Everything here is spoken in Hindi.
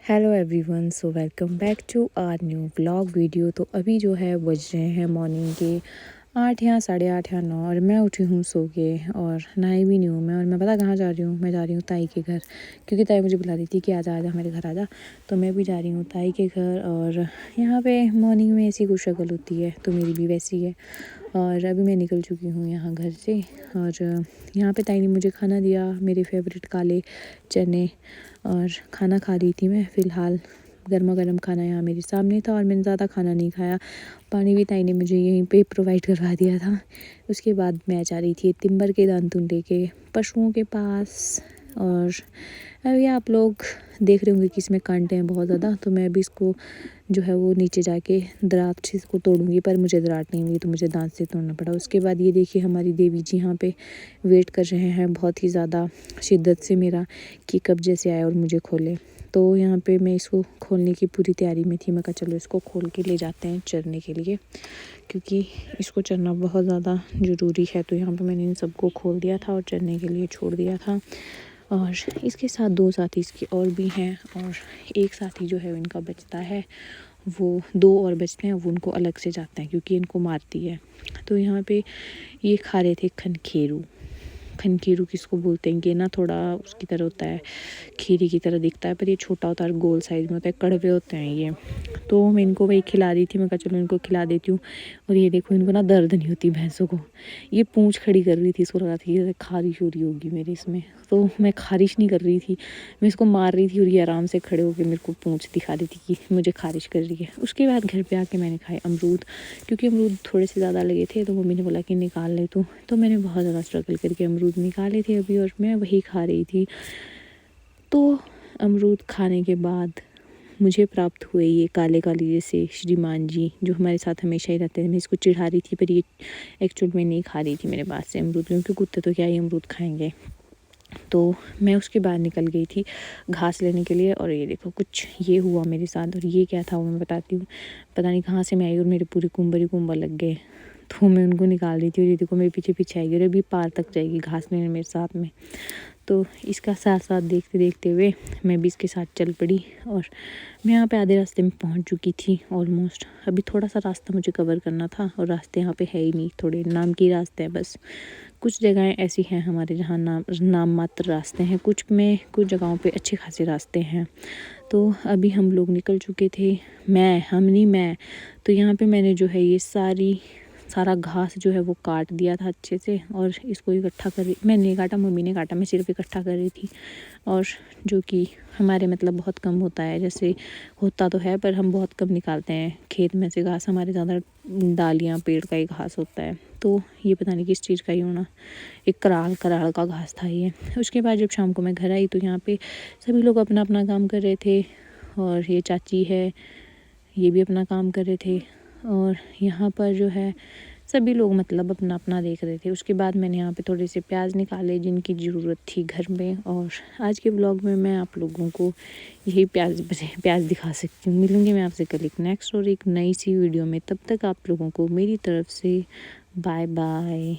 Hello everyone, so welcome back to our new vlog video. तो अभी जो है बज रहे हैं मॉर्निंग के 8 या 8:30 या 9 और मैं उठी हूँ सो के और नहाई भी नहीं हूँ मैं। और मैं पता कहाँ जा रही हूँ, मैं जा रही हूँ ताई के घर, क्योंकि ताई मुझे बुला रही थी कि आजा आजा मेरे घर आजा। तो मैं भी जा रही हूँ ताई के घर। और यहाँ पे मॉर्निंग में ऐसी कुछ शक्ल होती है तो मेरी भी वैसी है। और अभी मैं निकल चुकी हूँ यहाँ घर से। और यहाँ पे ताई ने मुझे खाना दिया, मेरे फेवरेट काले चने, और खाना खा रही थी मैं। फ़िलहाल गर्मा गर्म खाना यहाँ मेरे सामने था और मैंने ज़्यादा खाना नहीं खाया। पानी भी ताई ने मुझे यहीं पे प्रोवाइड करवा दिया था। उसके बाद मैं जा रही थी तिम्बर के दांतुन लेके पशुओं के पास। और अभी आप लोग देख रहे होंगे कि इसमें कांटे हैं बहुत ज़्यादा, तो मैं अभी इसको जो है वो नीचे जाके दरात से इसको तोड़ूंगी, पर मुझे दरात नहीं मिली तो मुझे दांत से तोड़ना पड़ा। उसके बाद ये देखिए हमारी देवी जी यहाँ पे वेट कर रहे हैं बहुत ही ज़्यादा शिद्दत से मेरा, कि कब जैसे आए और मुझे खोले। तो यहाँ पे मैं इसको खोलने की पूरी तैयारी में थी। मैं कहा चलो इसको खोल के ले जाते हैं चरने के लिए, क्योंकि इसको चरना बहुत ज़्यादा ज़रूरी है। तो यहाँ पे मैंने इन सबको खोल दिया था और चरने के लिए छोड़ दिया था। और इसके साथ 2 साथी इसके और भी हैं, और एक साथी जो है इनका बचता है, वो 2 और बचते हैं, वो उनको अलग से जाते हैं क्योंकि इनको मारती है। तो यहाँ पे ये खा रहे थे खनखेरू। खनखेरू किसको बोलते हैं, ये ना थोड़ा उसकी तरह होता है, खीरी की तरह दिखता है, पर ये छोटा होता है, गोल साइज में होता है, कड़वे होते हैं ये। तो मैं इनको वही खिला रही थी। मैं कहा चलो इनको खिला देती हूँ। और ये देखो इनको ना दर्द नहीं होती भैंसों को। ये पूंछ खड़ी कर रही थी, इसको लगा था ये खारिश हो रही होगी मेरे इसमें, तो मैं खारिश नहीं कर रही थी, मैं इसको मार रही थी। और ये आराम से खड़े होकर मेरे को पूंछ दिखा रही थी कि मुझे खारिश कर रही है। उसके बाद घर पे आके मैंने खाए अमरूद, क्योंकि अमरूद थोड़े से ज़्यादा लगे थे तो मम्मी ने बोला कि निकाल ले तू। तो मैंने बहुत ज़्यादा स्ट्रगल करके अमरूद निकाले थे अभी, और मैं वही खा रही थी। तो अमरूद खाने के बाद मुझे प्राप्त हुए ये काले काले जैसे श्रीमान जी, जो हमारे साथ हमेशा ही रहते हैं। मैं इसको चिढ़ा रही थी, पर ये एक्चुअल में नहीं खा रही थी मेरे पास से अमरूद, क्योंकि कुत्ते तो क्या ही अमरूद खाएंगे। तो मैं उसके बाद निकल गई थी घास लेने के लिए। और ये देखो कुछ ये हुआ मेरे साथ, और ये क्या था वो मैं बताती हूँ। पता नहीं कहाँ से मैं आई और मेरे पूरे कुंबर ही कुंबर लग गए। तो मैं उनको निकाल रही थी और ये देखो मेरे पीछे पीछे आएगी और अभी पार तक जाएगी घास लेने मेरे साथ में। तो इसका साथ साथ देखते देखते हुए मैं भी इसके साथ चल पड़ी। और मैं यहाँ पे आधे रास्ते में पहुँच चुकी थी ऑलमोस्ट। अभी थोड़ा सा रास्ता मुझे कवर करना था, और रास्ते यहाँ पे है ही नहीं, थोड़े नाम के रास्ते हैं बस। कुछ जगहें ऐसी हैं हमारे जहाँ नाम मात्र रास्ते हैं, कुछ में कुछ जगहों पे अच्छे खासे रास्ते हैं। तो अभी हम लोग निकल चुके थे, मैं तो यहाँ पे मैंने जो है ये सारा घास जो है वो काट दिया था अच्छे से, और इसको इकट्ठा कर रही, मैंने नहीं काटा, मम्मी ने काटा, मैं सिर्फ इकट्ठा कर रही थी। और जो कि हमारे मतलब बहुत कम होता है, जैसे होता तो है पर हम बहुत कम निकालते हैं खेत में से घास, हमारे ज़्यादा डालियाँ पेड़ का ही घास होता है। तो ये पता नहीं किस चीज़ का ही होना, एक कराल का घास था ये। उसके बाद जब शाम को मैं घर आई तो यहाँ पे सभी लोग अपना अपना काम कर रहे थे, और ये चाची है ये भी अपना काम कर रहे थे, और यहाँ पर जो है सभी लोग मतलब अपना अपना देख रहे थे। उसके बाद मैंने यहाँ पे थोड़े से प्याज निकाले जिनकी ज़रूरत थी घर में। और आज के ब्लॉग में मैं आप लोगों को यही प्याज दिखा सकती हूँ। मिलूँगी मैं आपसे कल एक नेक्स्ट और एक नई सी वीडियो में। तब तक आप लोगों को मेरी तरफ से बाय बाय।